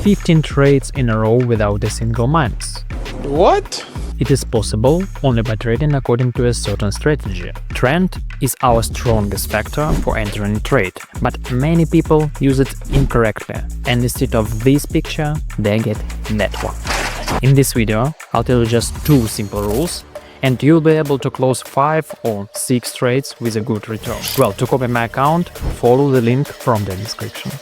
15 trades in a row without a single minus. What? It is possible only by trading according to a certain strategy. Trend is our strongest factor for entering a trade, but many people use it incorrectly, and instead of this picture, they get that one. In this video, I'll tell you just 2 simple rules, and you'll be able to close 5 or 6 trades with a good return. Well, to copy my account, follow the link from the description.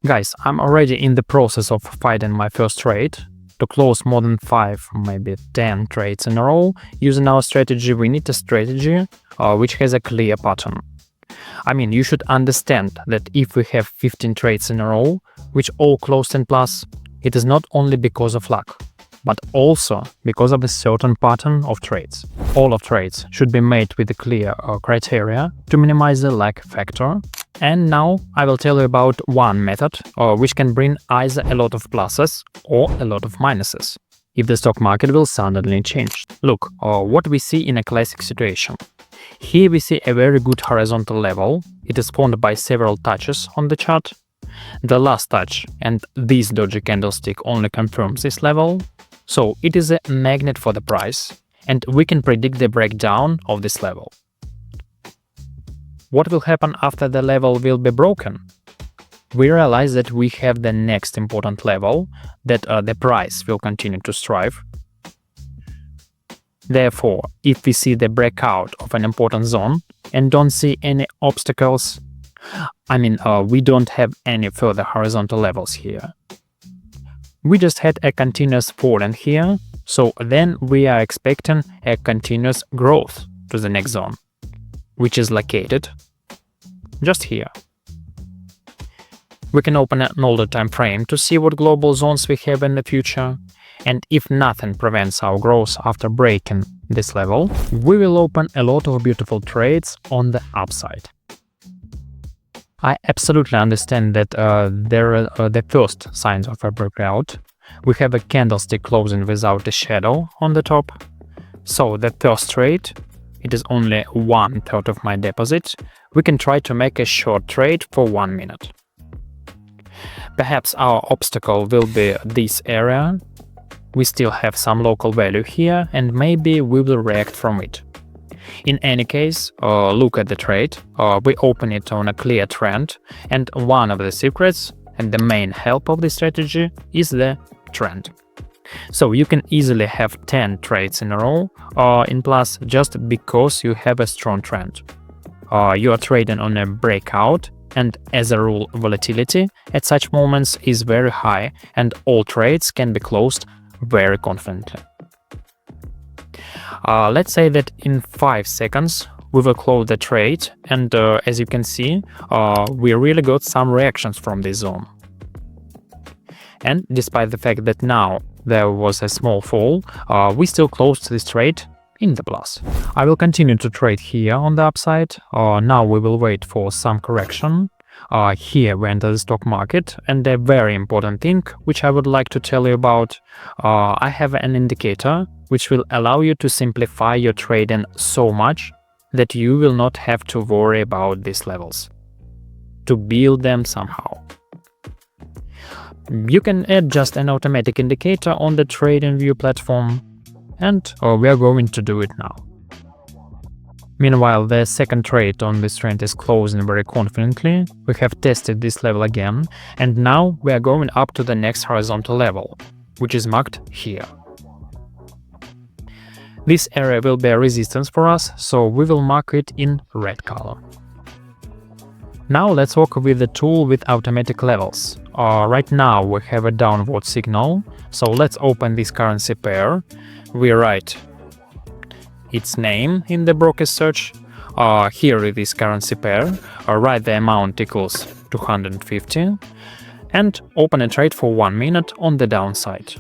Guys, I'm already in the process of finding my first trade. To close more than 5, maybe 10 trades in a row, using our strategy, we need a strategy which has a clear pattern. I mean, you should understand that if we have 15 trades in a row, which all closed in plus, it is not only because of luck, but also because of a certain pattern of trades. All of trades should be made with a clear criteria to minimize the luck factor. And now I will tell you about one method which can bring either a lot of pluses or a lot of minuses, if the stock market will suddenly change. Look, what we see in a classic situation. Here we see a very good horizontal level. It is formed by several touches on the chart. The last touch and this doji candlestick only confirms this level. So it is a magnet for the price, and we can predict the breakdown of this level. What will happen after the level will be broken? We realize that we have the next important level, that the price will continue to strive. Therefore, if we see the breakout of an important zone and don't see any obstacles, we don't have any further horizontal levels here. We just had a continuous fall in here, so then we are expecting a continuous growth to the next zone, which is located just here. We can open an older time frame to see what global zones we have in the future, and if nothing prevents our growth after breaking this level, we will open a lot of beautiful trades on the upside. I absolutely understand that there are the first signs of a breakout. We have a candlestick closing without a shadow on the top. So the first trade, it is only 1/3 of my deposit. We can try to make a short trade for 1 minute. Perhaps our obstacle will be this area. We still have some local value here, and maybe we will react from it. In any case, look at the trade. We open it on a clear trend, and one of the secrets and the main help of this strategy is the trend. So you can easily have 10 trades in a row in plus just because you have a strong trend. You are trading on a breakout, and as a rule, volatility at such moments is very high, and all trades can be closed very confidently. Let's say that in 5 seconds we will close the trade, and as you can see, we really got some reactions from this zone. And despite the fact that now there was a small fall, we still closed this trade in the plus. I will continue to trade here on the upside. Now we will wait for some correction. Here we enter the stock market, and a very important thing which I would like to tell you about, I have an indicator which will allow you to simplify your trading so much that you will not have to worry about these levels, to build them somehow. You can add just an automatic indicator on the TradingView platform, and we are going to do it now. Meanwhile, the second trade on this trend is closing very confidently. We have tested this level again, and now we are going up to the next horizontal level, which is marked here. This area will be a resistance for us, so we will mark it in red color. Now let's work with the tool with automatic levels. Right now we have a downward signal, so let's open this currency pair. We write its name in the broker search. Here is this currency pair. Write the amount equals 250 and open a trade for 1 minute on the downside.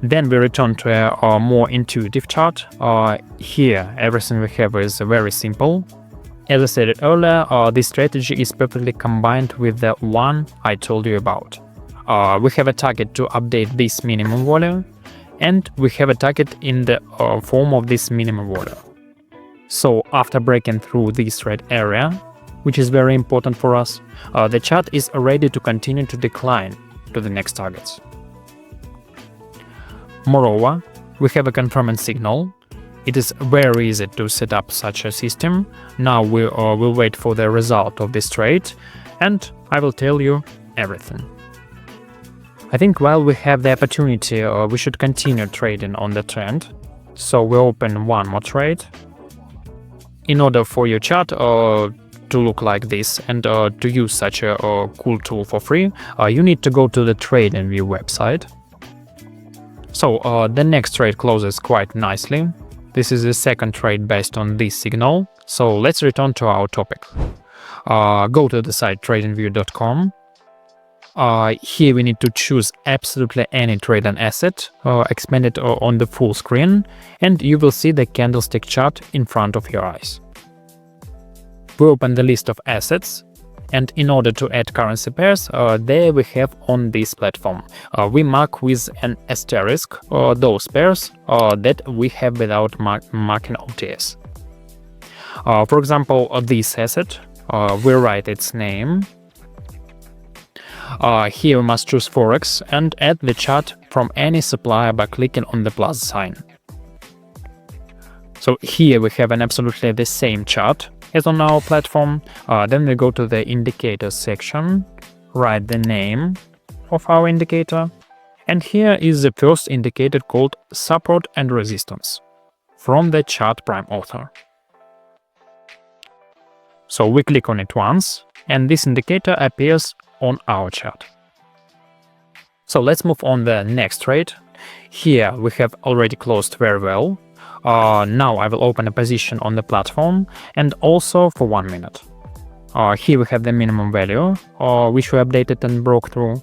Then we return to a more intuitive chart. Here everything we have is very simple. As I said earlier, this strategy is perfectly combined with the one I told you about. We have a target to update this minimum volume, and we have a target in the form of this minimum volume. So after breaking through this red area, which is very important for us, the chart is ready to continue to decline to the next targets. Moreover, we have a confirming signal. It is very easy to set up such a system. Now we will wait for the result of this trade, and I will tell you everything. I think while we have the opportunity, we should continue trading on the trend. So we open one more trade. In order for your chart to look like this and to use such a cool tool for free, you need to go to the TradingView website. So the next trade closes quite nicely. This is the second trade based on this signal. So let's return to our topic. Go to the site tradingview.com. Here we need to choose absolutely any trade and asset, expand it on the full screen, and you will see the candlestick chart in front of your eyes. We open the list of assets, and in order to add currency pairs, there we have on this platform. We mark with an asterisk those pairs that we have without marking OTS. For example, this asset, we write its name. Here we must choose Forex and add the chart from any supplier by clicking on the plus sign. So here we have an absolutely the same chart as on our platform. Then we go to the indicators section, write the name of our indicator, and here is the first indicator called support and resistance from the chart prime author. So we click on it once, and this indicator appears on our chart. So let's move on the next trade. Here we have already closed very well. Now I will open a position on the platform and also for 1 minute. Here we have the minimum value, which we updated and broke through.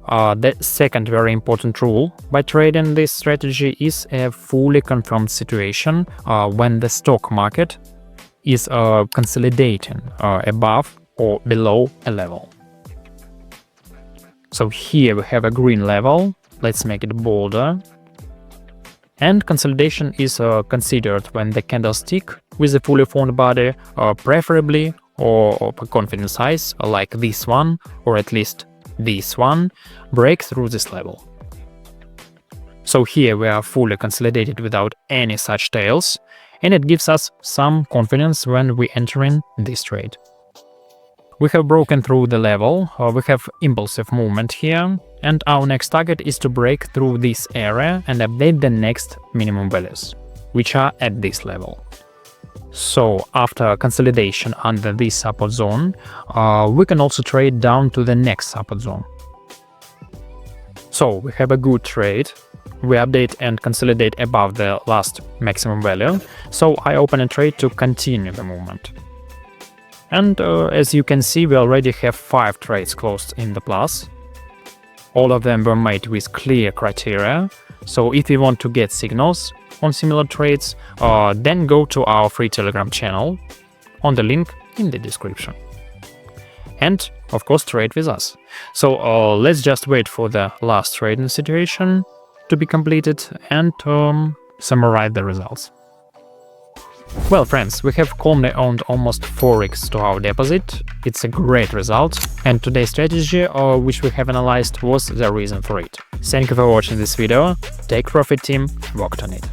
The second very important rule by trading this strategy is a fully confirmed situation when the stock market is consolidating above or below a level. So here we have a green level. Let's make it bolder. And consolidation is considered when the candlestick with a fully formed body, preferably or confidence size like this one, or at least this one, break through this level. So here we are fully consolidated without any such tails, and it gives us some confidence when we enter in this trade. We have broken through the level, we have impulsive movement here, and our next target is to break through this area and update the next minimum values, which are at this level. So after consolidation under this support zone, we can also trade down to the next support zone. So we have a good trade. We update and consolidate above the last maximum value, so I open a trade to continue the movement. And as you can see, we already have 5 trades closed in the plus. All of them were made with clear criteria, so if you want to get signals on similar trades, then go to our free Telegram channel on the link in the description. And of course trade with us. So let's just wait for the last trading situation to be completed and summarize the results. Well friends, we have calmly earned almost 4x to our deposit. It's a great result, and today's strategy, which we have analyzed, was the reason for it. Thank you for watching this video. Take profit team, worked on it.